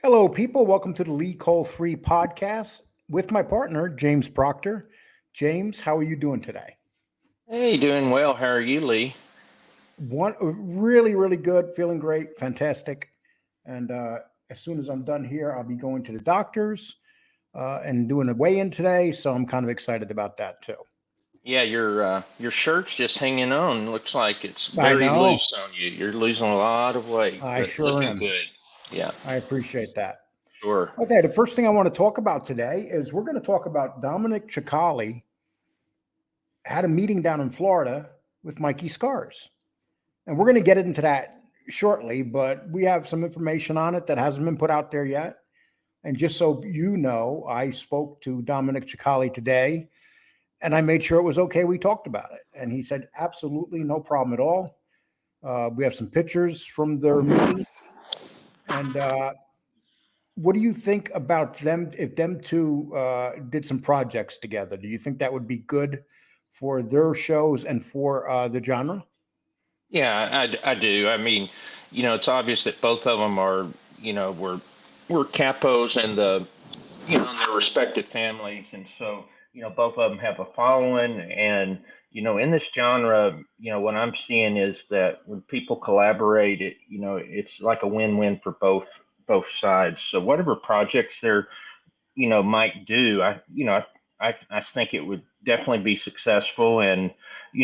Hello, people. Welcome to the Lee Cole 3 podcast with my partner, James Proctor. James, how are you doing today? Hey, doing well. How are you, Lee? One really, really good, feeling great, fantastic. And as soon as I'm done here, I'll be going to the doctors and doing a weigh-in today. So I'm kind of excited about that too. Yeah, your shirt's just hanging on. Looks like it's I very know. loose on you. You're losing a lot of weight, I but sure looking am. good. Yeah, I appreciate that. sure. Okay, the first thing I want to talk about today is we're going to talk about Dominick Cicale had a meeting down in Florida with Mikey Scars. And we're going to get into that shortly, but we have some information on it that hasn't been put out there yet. And just so you know, I spoke to Dominick Cicale today and I made sure it was okay. We talked about it. And he said, absolutely no problem at all. We have some pictures from their meeting. And what do you think about them if them two did some projects together? Do you think that would be good for their shows and for the genre? Yeah, I do. I mean, it's obvious that both of them are, we're capos and in their respective families, and so both of them have a following, and in this genre, what I'm seeing is that when people collaborate, it's like a win-win for both sides. So whatever projects they're might do, I think it would definitely be successful, and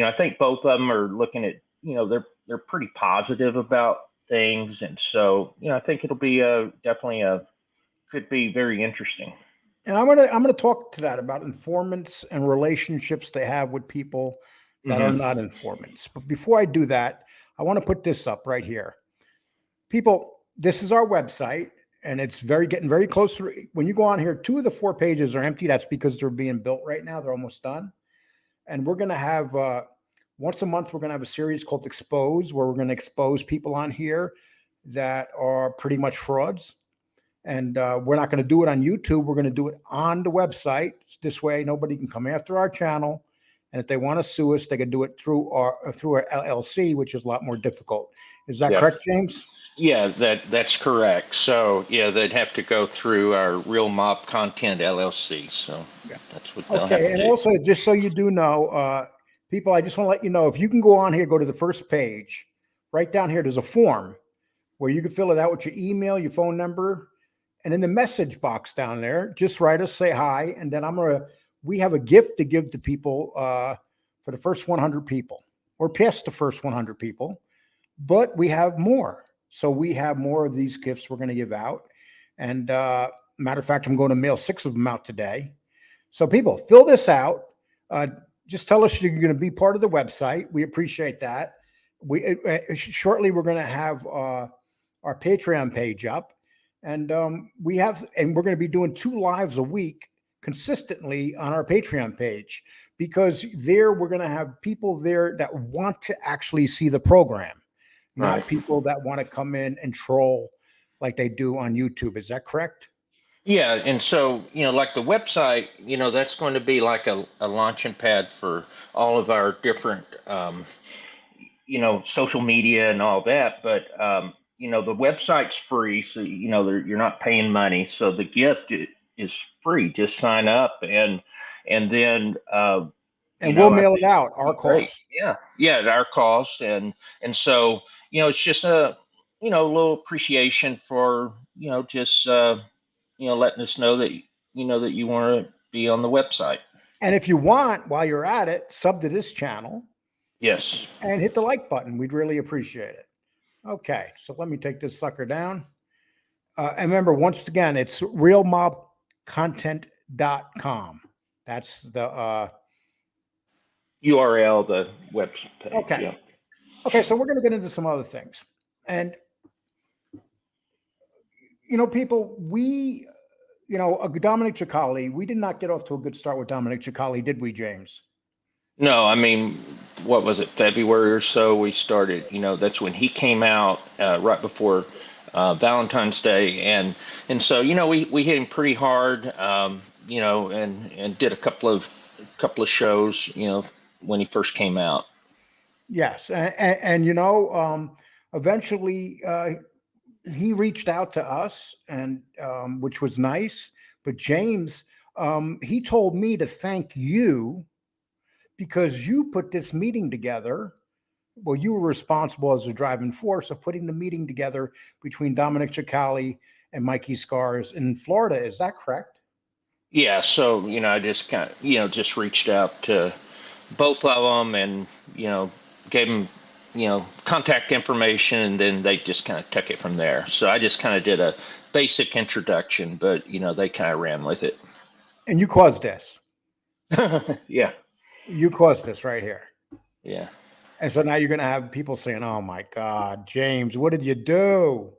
I think both of them are looking at they're pretty positive about things, and so I think it'll be a definitely a could be very interesting. And I'm gonna talk to that about informants and relationships they have with people that are Hmm. not informants. But before I do that, I want to put this up right here. People, this is our website, and it's very getting very close to when you go on here. Two of the four pages are empty. That's because they're being built right now. They're almost done. And we're gonna have once a month, we're gonna have a series called Expose, where we're gonna expose people on here that are pretty much frauds. And we're not going to do it on YouTube. We're going to do it on the website. This way, nobody can come after our channel. And if they want to sue us, they can do it through our LLC, which is a lot more difficult. Is that Yeah, correct, James? yeah, that's correct. So yeah, they'd have to go through our Real Mob Content LLC. So Yeah. that's what they'll have Okay. to And do. also, just so you do know, people, I just want to let you know if you can go on here, go to the first page, right down here, there's a form where you can fill it out with your email, your phone number, and in the message box down there, just write us, say hi, and then we have a gift to give to people for the first 100 people. We're past the first 100 people, but we have more. So we have more of these gifts we're going to give out. And matter of fact, I'm going to mail 6 of them out today. So people, fill this out. Uh, just tell us you're going to be part of the website. We appreciate that. Shortly we're going to have our Patreon page up, and we're going to be doing 2 lives a week consistently on our Patreon page because there we're going to have people there that want to actually see the program, Right. not people that want to come in and troll like they do on YouTube. Is that correct? Yeah, and so, like the website, that's going to be like a launching pad for all of our different, social media and all that. But, the website's free, so, you're not paying money. So the gift is free. Just sign up, and then, And we'll I mail it think out, it'd our be great. cost. Yeah, at our cost, and so, it's just a little appreciation for, just, letting us know that that you want to be on the website. And if you want, while you're at it, sub to this channel Yes. and hit the like button. We'd really appreciate it. Okay, so let me take this sucker down. And remember, once again, it's realmobcontent.com. That's the URL, the web page. okay. Yeah. Okay, so we're going to get into some other things. And people, Dominick Cicale, we did not get off to a good start with Dominick Cicale, did we, James? No, I mean, what was it, February or so? We started. That's when he came out, right before Valentine's Day, and so we hit him pretty hard. And did a couple of shows. When he first came out. Yes, and eventually he reached out to us, and which was nice. But James, he told me to thank you because you put this meeting together. Well, you were responsible as the driving force of putting the meeting together between Dominick Cicale and Mikey Scars in Florida. Is that correct? Yeah, so I just kind of just reached out to both of them, and gave them contact information, and then they just kind of took it from there. So I just kind of did a basic introduction, but they kind of ran with it. And you caused this. Yeah, You caused this right here. yeah. And so now you're going to have people saying, "Oh my God, James, what did you do?"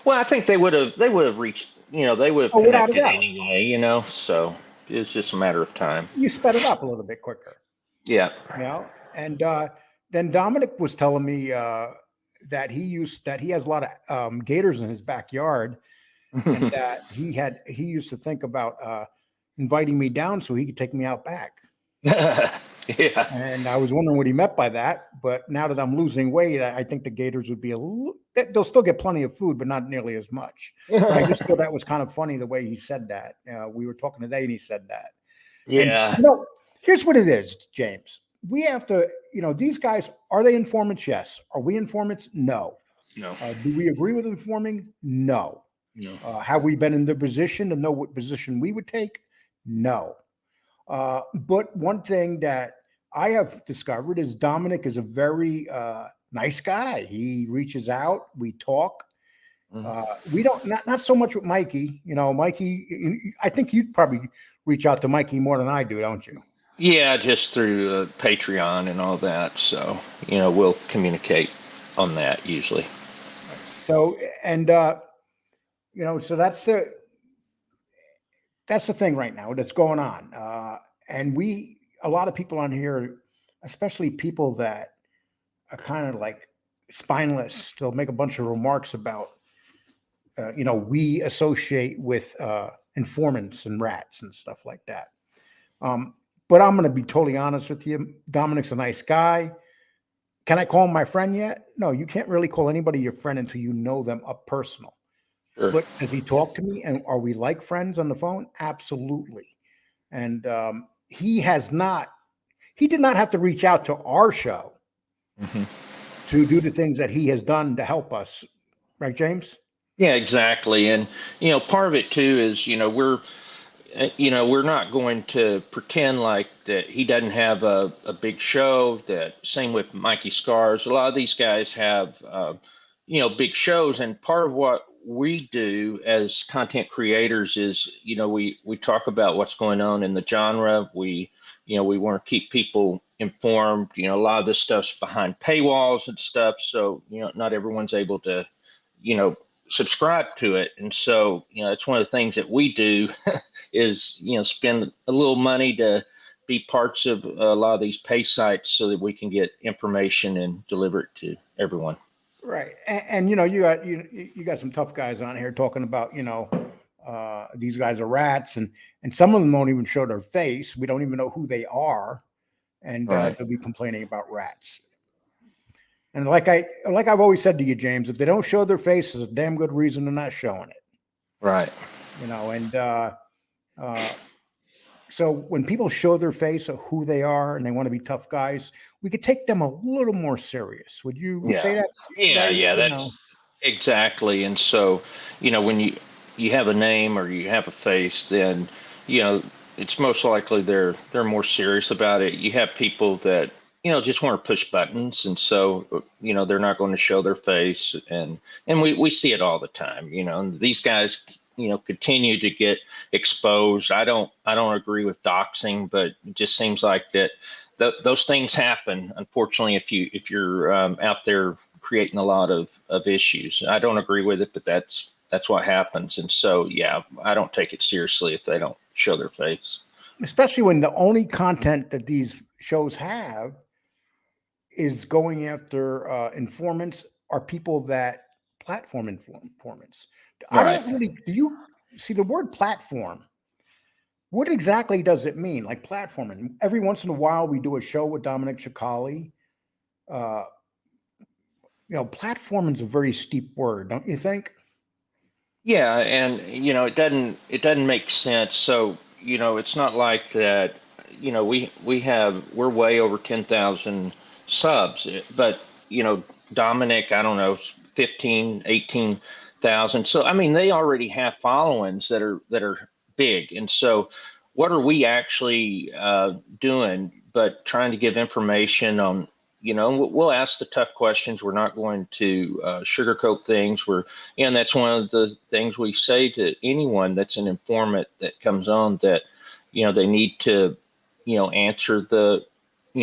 Well, I think they would have reached, they would have Oh, without a connected doubt. anyway, so it's just a matter of time. You sped it up a little bit quicker, Yeah. And then Dominic was telling me that he has a lot of gators in his backyard, and that he used to think about inviting me down so he could take me out back. Yeah. And I was wondering what he meant by that. But now that I'm losing weight, I think the gators would be they'll still get plenty of food, but not nearly as much. But I just thought that was kind of funny the way he said that. We were talking today and he said that. And, Yeah. here's what it is, James. We have to, these guys, are they informants? Yes. Are we informants? No. No. Do we agree with informing? No. No. Have we been in the position to know what position we would take? No. But one thing that I have discovered is Dominic is a very nice guy. He reaches out, we talk. We don't not so much with Mikey. Mikey, I think you'd probably reach out to Mikey more than I do, don't you? Yeah, just through Patreon and all that. So, we'll communicate on that usually. Right. So and so that's the thing right now that's going on. And a lot of people on here, especially people that are kind of like spineless, they'll make a bunch of remarks about, we associate with informants and rats and stuff like that. But I'm going to be totally honest with you. Dominic's a nice guy. Can I call him my friend yet? No, you can't really call anybody your friend until you know them up personal. Sure. But does he talk to me, and are we like friends on the phone? Absolutely. And he did not have to reach out to our show to do the things that he has done to help us. Right, James? Yeah, exactly. And, part of it too is, we're not going to pretend like that he doesn't have a big show. That same with Mikey Scars. A lot of these guys have, big shows. And part of what we do as content creators is, we talk about what's going on in the genre. We want to keep people informed. A lot of this stuff's behind paywalls and stuff. So, not everyone's able to, subscribe to it. And so, it's one of the things that we do is, spend a little money to be parts of a lot of these pay sites so that we can get information and deliver it to everyone. Right. And you got some tough guys on here talking about, these guys are rats, and some of them don't even show their face. We don't even know who they are. And Right. they'll be complaining about rats. And like I've always said to you, James, if they don't show their face, is a damn good reason they're not showing it. Right. And so when people show their face of who they are and they want to be tough guys, we could take them a little more serious. Would you say Yeah. that's Yeah. right? Yeah. That's exactly. And so, when you have a name or you have a face, then, you know, it's most likely they're more serious about it. You have people that, just want to push buttons, and so, they're not going to show their face, and we see it all the time. And these guys, continue to get exposed. I don't agree with doxing, but it just seems like that those things happen. Unfortunately, if you're out there creating a lot of issues, I don't agree with it, but that's what happens. And so, yeah, I don't take it seriously if they don't show their face. Especially when the only content that these shows have is going after informants or people that platform informants. I Right. don't really. Do you see the word platform? What exactly does it mean? Like platforming. Every once in a while, we do a show with Dominick Cicale. Uh, platforming is a very steep word, don't you think? Yeah, and it doesn't make sense. So, it's not like that, we're way over 10,000 subs, but, Dominic, I don't know, 15, 18,000. So, I mean, they already have followings that are big. And so what are we actually doing but trying to give information on, we'll ask the tough questions. We're not going to sugarcoat things. And that's one of the things we say to anyone that's an informant that comes on, that, they need to, answer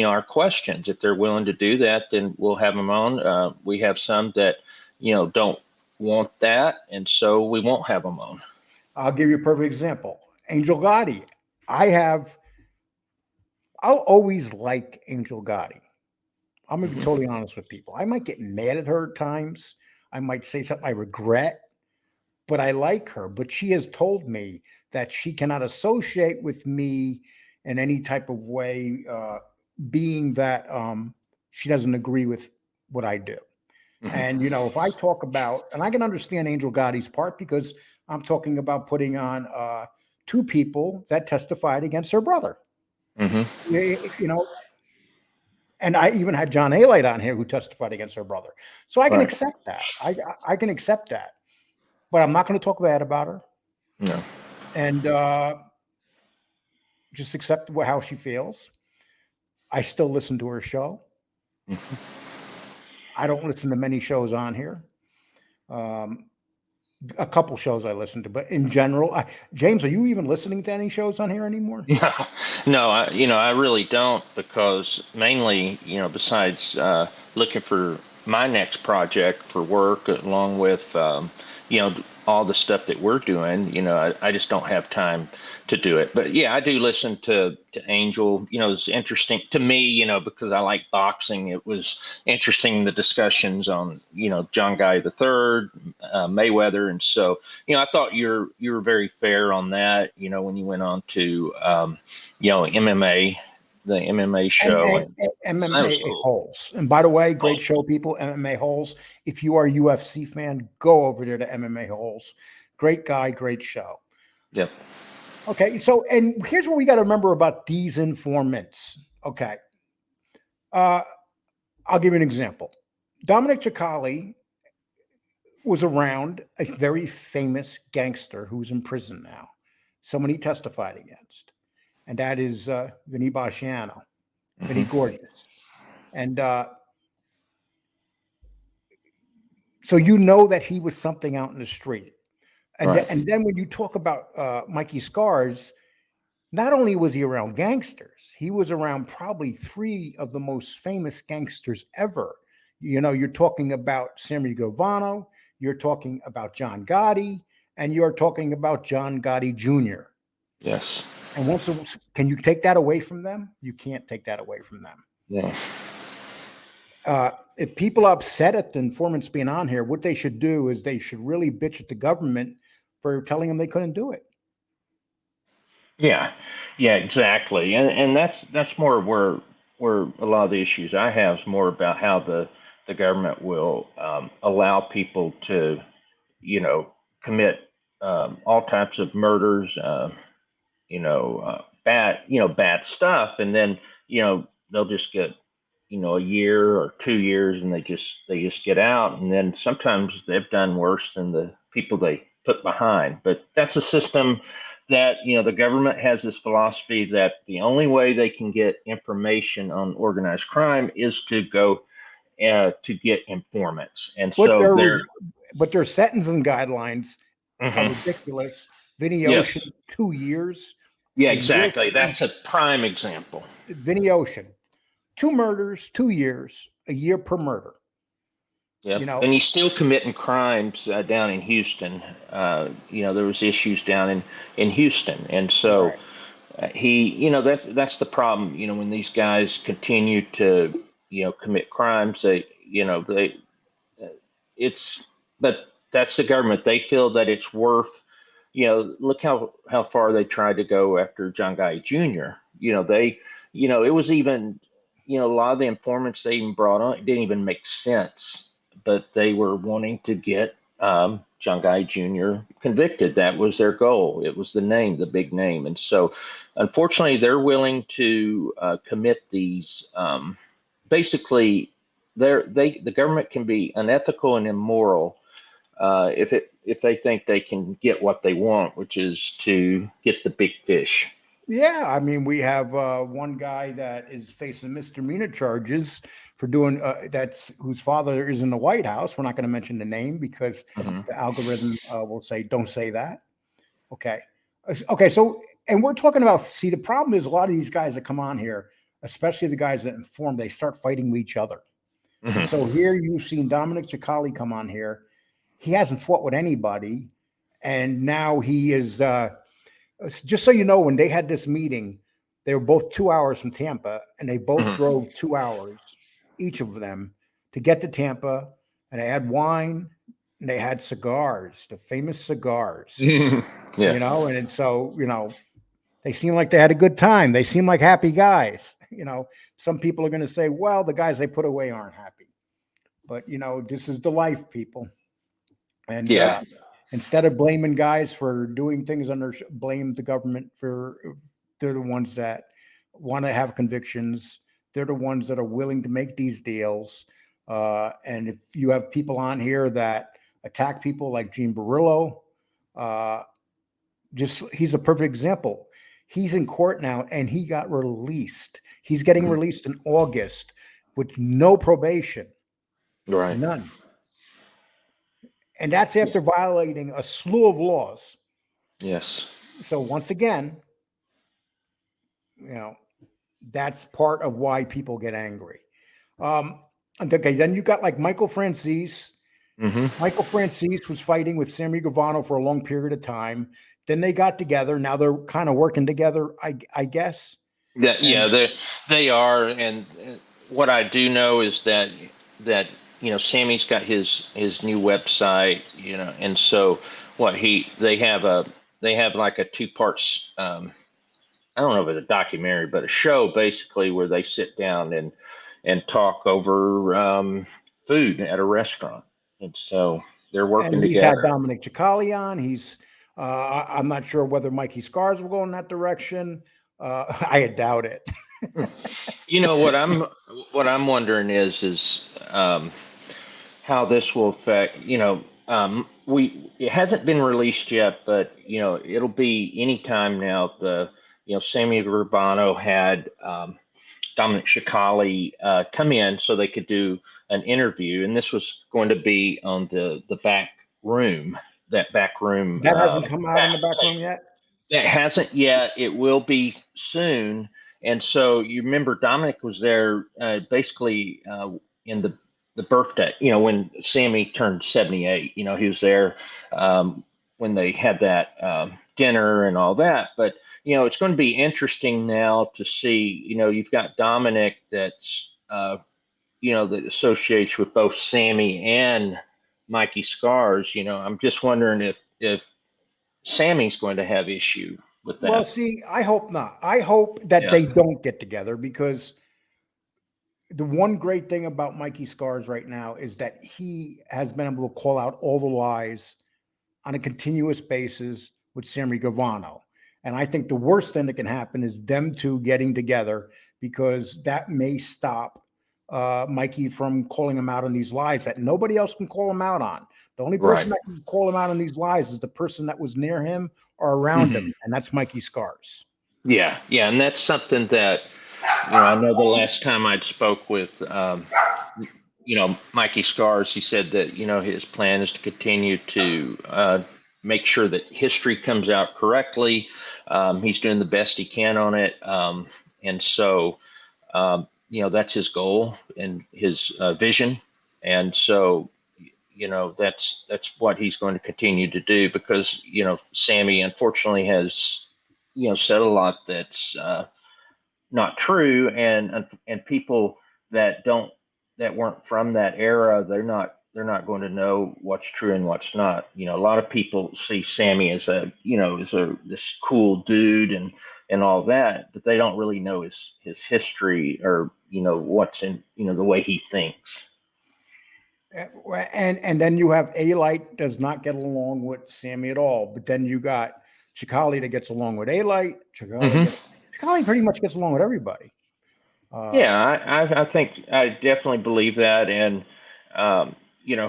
our questions. If they're willing to do that, then we'll have them on. We have some that, don't want that. And so we won't have them on. I'll give you a perfect example. Angel Gotti. I'll always like Angel Gotti. I'm going to be Hmm. totally honest with people. I might get mad at her at times. I might say something I regret, but I like her. But she has told me that she cannot associate with me in any type of way, being that she doesn't agree with what I do. Hmm. And if I talk about, and I can understand Angel Gotti's part because I'm talking about putting on two people that testified against her brother. Hmm. You know, and I even had John Alite on here who testified against her brother. So I can Right. accept that. I can accept that, but I'm not going to talk bad about her No. and just accept how she feels. I still listen to her show. Hmm. I don't listen to many shows on here. Um, a couple shows I listen to, but in general, James, are you even listening to any shows on here anymore? No, no, I really don't, because mainly, besides looking for my next project for work, along with, all the stuff that we're doing, I just don't have time to do it. But yeah, I do listen to Angel. It's interesting to me, because I like boxing. It was interesting, the discussions on, John Guy the Third, Mayweather, and so I thought you were very fair on that. When you went on to MMA, the MMA show, and so that was MMA cool. Holes. And by the way, great Oh, show, people. MMA Holes. If you are a UFC fan, go over there to MMA Holes. Great guy, great show. yep. Okay, so and here's what we got to remember about these informants. Okay, uh, I'll give you an example. Dominick Cicale was around a very famous gangster who's in prison now, someone he testified against, and that is Vinny Basciano, Vinny Hmm. Gorgeous. And so that he was something out in the street. Right. And then when you talk about Mikey Scars, not only was he around gangsters, he was around probably three of the most famous gangsters ever. You're talking about Sammy Guevara, you're talking about John Gotti, and you're talking about John Gotti Jr. Yes. And can you take that away from them? You can't take that away from them. Yeah. If people are upset at the informants being on here, what they should do is they should really bitch at the government for telling them they couldn't do it. Yeah. Yeah. Exactly. And that's more where a lot of the issues I have is more about how the government will allow people to, commit all types of murders, bad stuff, and then they'll just get a year or 2 years, and they just get out, and then sometimes they've done worse than the people they put behind. But that's a system that the government has this philosophy that the only way they can get information on organized crime is to go to get informants, and But so their they're. but their sentencing guidelines are Mhm. ridiculous. Vinny Yes. Ocean, 2 years, Yeah, a year. exactly. That's a prime example. Vinny Ocean, two murders, 2 years, a year per murder. Yep, You know, and he's still committing crimes down in Houston. There was issues down in Houston, and so right? he, that's the problem. When these guys continue to, commit crimes, uh, it's, but that's the government. They feel that it's worth. Look how far they tried to go after John Guy Jr. It was even, a lot of the informants they even brought on, it didn't even make sense. but they were wanting to get John Guy Jr. convicted. That was their goal. It was the name, the big name. And so, unfortunately, they're willing to commit these. Basically, the government can be unethical and immoral if they think they can get what they want, which is to get the big fish. Yeah, I mean, we have one guy that is facing misdemeanor charges for doing that's whose father is in the White House. We're not going to mention the name because Mhm. the algorithm will say, "Don't say that." Okay, okay. So, and we're talking about. See, the problem is a lot of these guys that come on here, especially the guys that inform, they start fighting with each other. And Mhm. so here you've seen Dominick Cicale come on here. He hasn't fought with anybody, and now he is. Just so you know, when they had this meeting, they were both 2 hours from Tampa, and they both Mhm. drove 2 hours, each of them, to get to Tampa. And they had wine and they had cigars, the famous cigars, Yeah. and so, they seem like they had a good time. They seem like happy guys. Some people are going to say, well, the guys they put away aren't happy. But, this is the life, people. And Yeah. instead of blaming guys for doing things blame the government for they're the ones that want to have convictions. They're the ones that are willing to make these deals. And if you have people on here that attack people like Gene Barillo, uh, he's a perfect example. He's in court now and he got released. He's getting Mhm. released in August with no probation, Right. none. And that's after violating a slew of laws. Yes. So once again, you know, that's part of why people get angry. Um, and okay, then you got like Michael Francis. Hmm. Michael Francis was fighting with Sammy Gravano for a long period of time. Then they got together. Now they're kind of working together, I guess. Yeah, And they are, and what I do know is that Sammy's got his new website, and so what he they have like a two parts. I don't know if it's a documentary, but a show basically where they sit down and talk over food at a restaurant, and so they're working and he's had together. Dominick Cicale on. I'm not sure whether Mikey Scars will go in that direction. I doubt it. You know what I'm wondering is how this will affect. We it hasn't been released yet, but it'll be any time now. Sammy Rubano had Dominick Cicale come in so they could do an interview, and this was going to be on the back room, that back room That hasn't come out back in the back room plate. yet. That hasn't yet. It will be soon. And so you remember Dominic was there basically in the birthday, when Sammy turned 78. He was there when they had that dinner and all that. But, it's going to be interesting now to see, you've got Dominic that associates with both Sammy and Mikey Scars. I'm just wondering if Sammy's going to have issue with Well, that. see, I hope not. I hope that Yeah. they don't get together because the one great thing about Mikey Scars right now is that he has been able to call out all the lies on a continuous basis with Sammy Gavano. And I think the worst thing that can happen is them two getting together because that may stop Mikey from calling him out on these lies that nobody else can call him out on. The only person Right. that can call him out on these lies is the person that was near him or around Hmm. him, and that's Mikey Scars. Yeah. Yeah. And that's something that, I know the last time I'd spoke with, Mikey Scars, he said that, his plan is to continue to make sure that history comes out correctly. He's doing the best he can on it. And so, that's his goal and his vision. And so, that's what he's going to continue to do because, Sammy unfortunately has, said a lot that's not true, and people that weren't from that era, they're not going to know what's true and what's not. A lot of people see Sammy as this cool dude and all that, but they don't really know his history or what's in the way he thinks. And then you have A-Light does not get along with Sammy at all. But then you got Cicale that gets along with A-Light. Hmm. Cicale pretty much gets along with everybody. Yeah, I think I definitely believe that, and you know,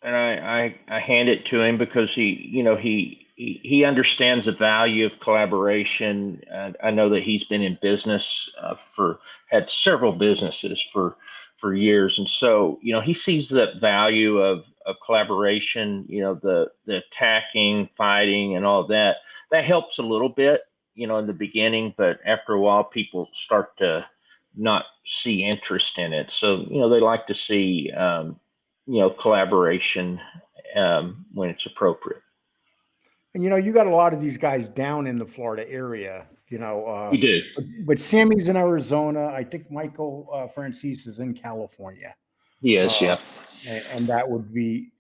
I hand it to him because he understands the value of collaboration. I know that he's been in business had several businesses for years, and so he sees the value of collaboration. The attacking, fighting, and all of that. That helps a little bit, in the beginning, but after a while, people start to not see interest in it. So, they like to see, collaboration when it's appropriate. And you got a lot of these guys down in the Florida area. We do. But Sammy's in Arizona. I think Michael Francis is in California. Yes, Uh, yeah. and that would be.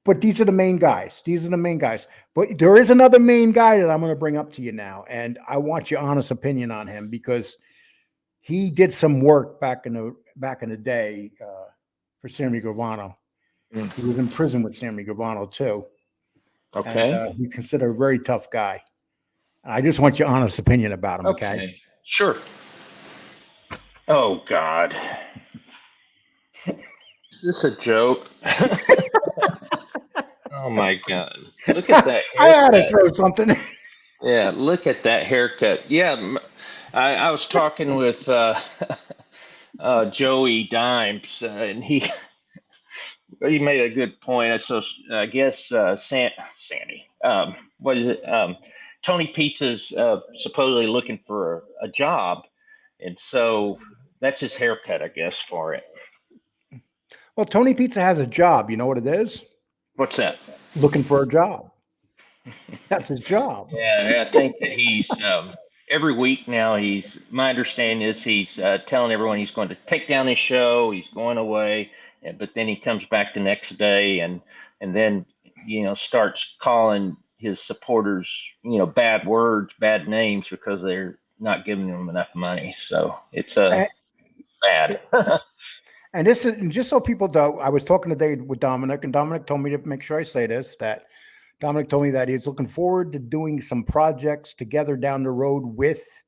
But these are the main guys. These are the main guys. But there is another main guy that I'm going to bring up to you now, and I want your honest opinion on him because he did some work back in the day for Sammy Gravano. Mm. He was in prison with Sammy Gravano too, and Okay. he's considered a very tough guy. I just want your honest opinion about him. Okay. Okay. Sure. Oh God. Is this a joke? Oh my God. Look at that I had to haircut. throw something. Yeah, look at that haircut. Yeah, I was talking with Joey Dimes, and he made a good point. So I guess Sandy, what is it? Tony Pizza's supposedly looking for a job, and so that's his haircut, I guess, for it. Well, Tony Pizza has a job. You know what it is? What's that? Looking for a job. That's his job. Yeah, I think that he's every week now. My understanding is he's telling everyone he's going to take down his show. He's going away, but then he comes back the next day and then starts calling his supporters bad words, bad names because they're not giving him enough money. So it's bad. And this is and just so people know. I was talking today with Dominic, and Dominic told me to make sure I say this. That Dominic told me that he's looking forward to doing some projects together down the road with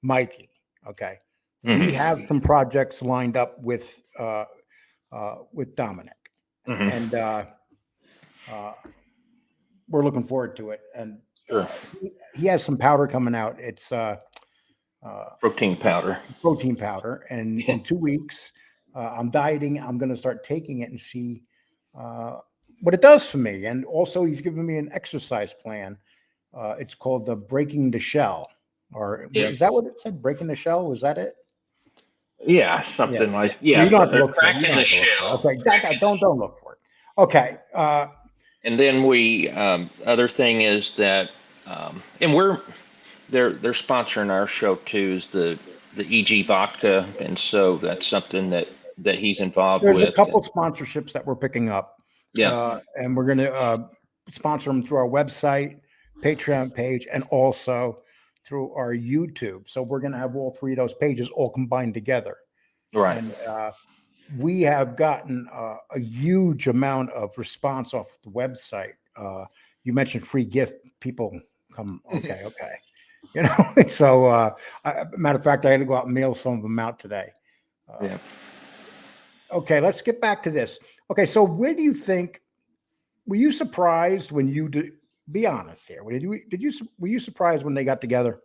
Mikey. Okay, we have some projects lined up with Dominic, Mm-hmm. and we're looking forward to it. And Sure. he has some powder coming out. It's Protein powder. Protein powder, and in 2 weeks, I'm dieting. I'm going to start taking it and see what it does for me. And also, he's giving me an exercise plan. It's called the Breaking the Shell, or is that what it said? Breaking the Shell? Was that it? Yeah, something like You don't have to look for it. cracking the shell. Okay, don't look for it. Okay. And then other thing is that, and they're sponsoring our show too, is the EG vodka, and so that's something that he's involved There's with. a couple sponsorships that we're picking up. Yeah. And we're going to sponsor them through our website, Patreon page, and also through our YouTube. So we're going to have all three of those pages all combined together. Right. And we have gotten a huge amount of response off the website. You mentioned free gift. People come, okay. So, matter of fact, I had to go out and mail some of them out today. Yeah. Okay, let's get back to this. Okay, so where do you think? Were you surprised when you did? Be honest here. Were you surprised when they got together?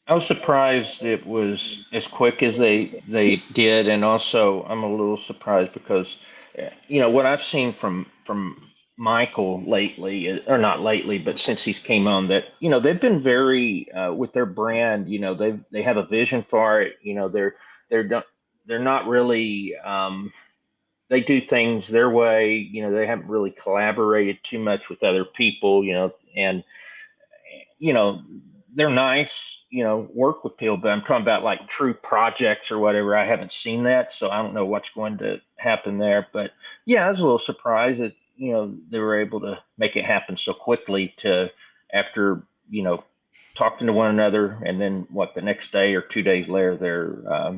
I was surprised it was as quick as they did, and also I'm a little surprised because, what I've seen from Michael lately, or not lately, but since he's came on, that they've been very with their brand. They have a vision for it. They're not really. They do things their way. They haven't really collaborated too much with other people. And you know, they're nice, work with people, but I'm talking about like true projects or whatever. I haven't seen that, so I don't know what's going to happen there. But yeah, I was a little surprised that, they were able to make it happen so quickly after, talking to one another. And then the next day or 2 days later, they're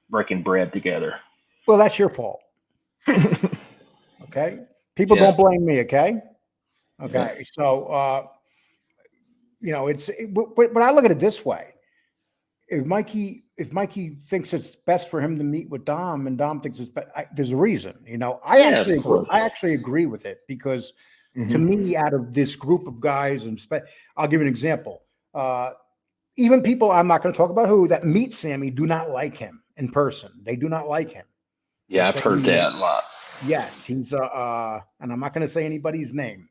breaking bread together. Well, that's your fault. Okay. People Yeah. don't blame me. Okay. Yeah. Okay. So, but I look at it this way. If Mikey thinks it's best for him to meet with Dom and Dom thinks it's best, there's a reason, Yeah, of course. I actually agree with it because to Hmm. me, out of this group of guys, I'll give you an example. Even people I'm not going to talk about who that meet Sammy do not like him in person. They do not like him. They Yeah, I've say, heard that a lot. yes, he's and I'm not going to say anybody's name,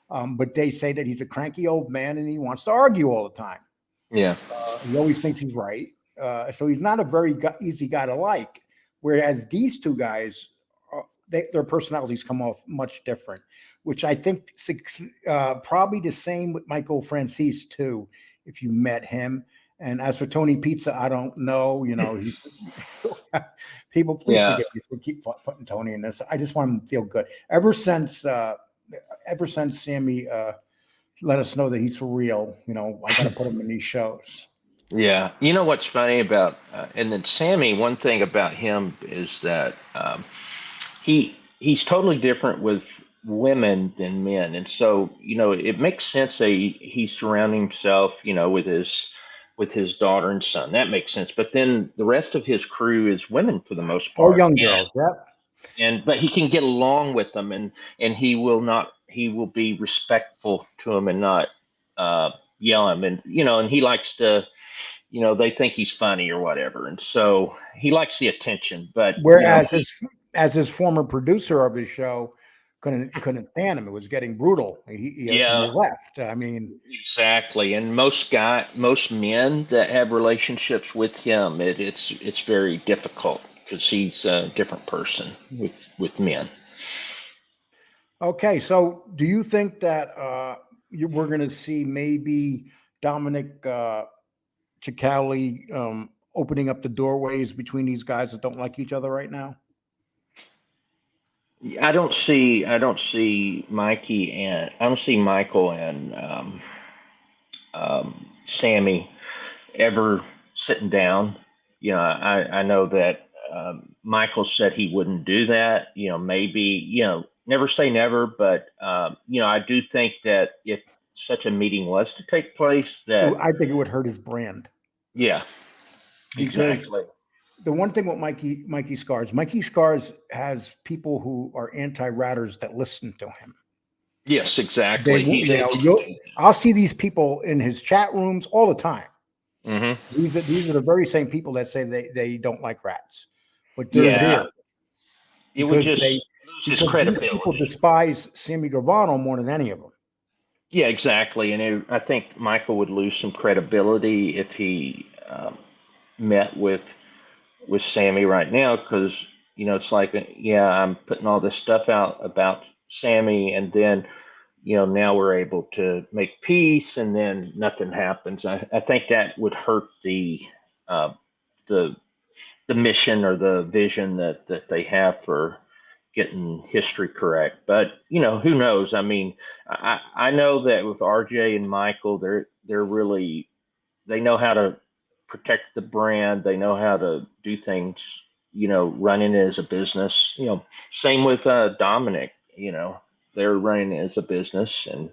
but they say that he's a cranky old man and he wants to argue all the time. Yeah. He always thinks he's right. So he's not a very easy guy to like. Whereas these two guys, their personalities come off much different, which I think probably the same with Michael Francis too. If you met him, and as for Tony Pizza, I don't know. People, please Yeah. forgive me for keep putting Tony in this. I just want him to feel good. Ever since Sammy let us know that he's for real, I got to put him in these shows. Yeah. You know what's funny about, and then Sammy, one thing about him is that he's totally different with women than men. And so, it makes sense that he's surrounding himself, with his daughter and son. That makes sense. But then the rest of his crew is women for the most All part. young girls, yep. But he can get along with them, and he will be respectful to them and not yell him, and he likes to, they think he's funny or whatever, and so he likes the attention. But Whereas as his former producer of his show couldn't stand him. It was getting brutal. And he yeah, left. I mean, exactly. And most men that have relationships with him, it's very difficult because he's a different person with men. okay. So, do you think that we're going to see maybe Dominick Cicale opening up the doorways between these guys that don't like each other right now? I don't see Michael and Sammy ever sitting down. I know that Michael said he wouldn't do that. Maybe, never say never, but I do think that if such a meeting was to take place, that I think it would hurt his brand yeah, because exactly. the one thing with Mikey Scars has people who are anti-ratters that listen to him. Yes, They, exactly. He's able to do I'll see these people in his chat rooms all the time. that. Hmm. These are the very same people that say they don't like rats, but they're Yeah, there it would because just lose his these people credibility. despise Sammy Gravano more than any of them. Yeah, exactly. And I think Michael would lose some credibility if he met with Sammy right now, because it's like, yeah, I'm putting all this stuff out about Sammy, and then now we're able to make peace, and then nothing happens. I think that would hurt uh, the the mission or the vision that they have for getting history correct. But who knows? I mean, I know that with RJ and Michael, they're really, they know how to protect the brand. They know how to do things, running it as a business. Same with Dominic. They're running it as a business, and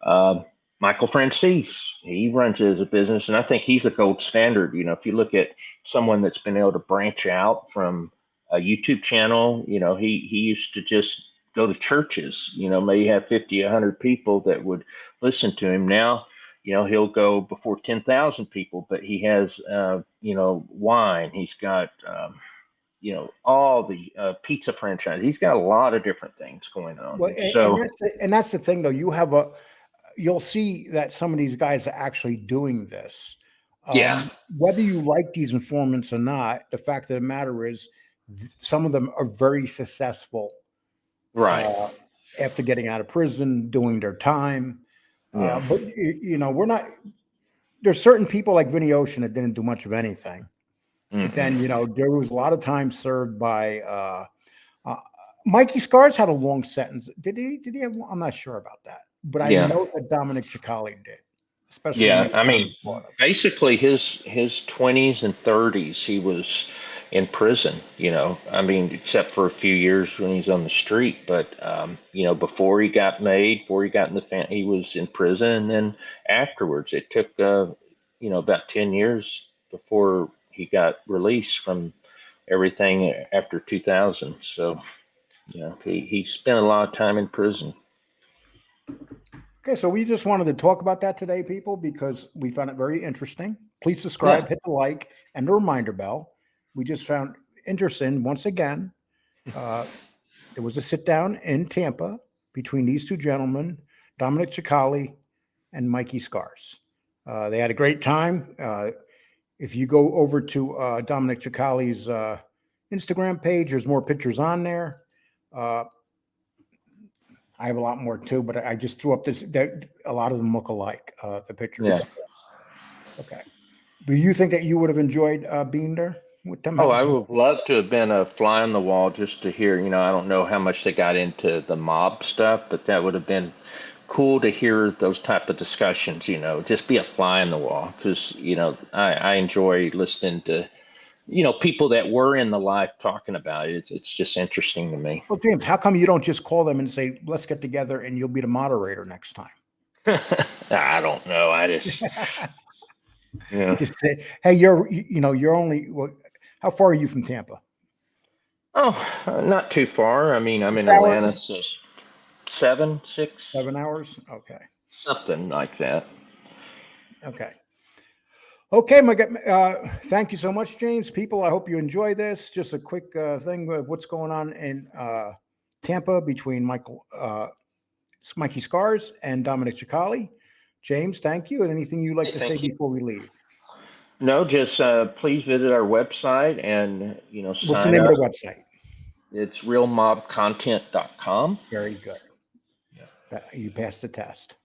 uh, Michael Francis, he runs it as a business, and I think he's a gold standard. If you look at someone that's been able to branch out from a YouTube channel, he used to just go to churches. Maybe have 50, 100 people that would listen to him. Now, he'll go before 10,000 people, but he has, wine. He's got, all the pizza franchise. He's got a lot of different things going on. Well, So, and that's the thing though. You'll see that some of these guys are actually doing this. yeah, Whether you like these informants or not, the fact of the matter is, some of them are very successful right. uh, after getting out of prison, doing their time. Yeah. But we're not. There's certain people like Vinny Ocean that didn't do much of anything. But Mm-mm. then there was a lot of time served by uh, Mikey Scars had a long sentence. Did he? Did he have? I'm not sure about that, but I Yeah. know that Dominick Cicale did, especially when he Yeah, was I down mean, in Florida. basically his 20s and 30s, he was in prison. I mean, except for a few years when he's on the street. But before he got made, before he got in the family, he was in prison, and then afterwards, it took about 10 years before he got released from everything after 2000. So he spent a lot of time in prison. Okay, so we just wanted to talk about that today, people, because we found it very interesting. Please subscribe, hit the like, and the reminder bell. We just found interesting, once again, there was a sit down in Tampa between these two gentlemen, Dominick Cicale and Mikey Scars. They had a great time. If you go over to Dominick Cicale's Instagram page, there's more pictures on there. I have a lot more too, but I just threw up this. A lot of them look alike. The pictures. Yeah. Okay. Do you think that you would have enjoyed being there with them? Oh, I would love to have been a fly on the wall just to hear. I don't know how much they got into the mob stuff, but that would have been cool to hear those type of discussions. Just be a fly on the wall, because I enjoy listening to people that were in the life talking about it. It's just interesting to me. Well, James, how come you don't just call them and say, "Let's get together and you'll be the moderator next time"? I don't know. I just just say, "Hey, you're only how far are you from Tampa?" Oh, not too far. I mean, I'm in Atlanta, so 7 hours. Okay, something like that. Okay. Okay, thank you so much, James. People, I hope you enjoy this. Just a quick thing of what's going on in Tampa between Mikey Scars and Dominick Cicale. James, thank you. And anything you'd like to say before we leave? No, just please visit our website and What's the name of the website? It's realmobcontent.com. Very good. Yeah. You passed the test.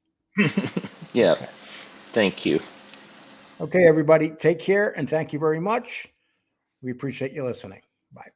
Yeah. Okay. Thank you. Okay, everybody, take care and thank you very much. We appreciate you listening. Bye.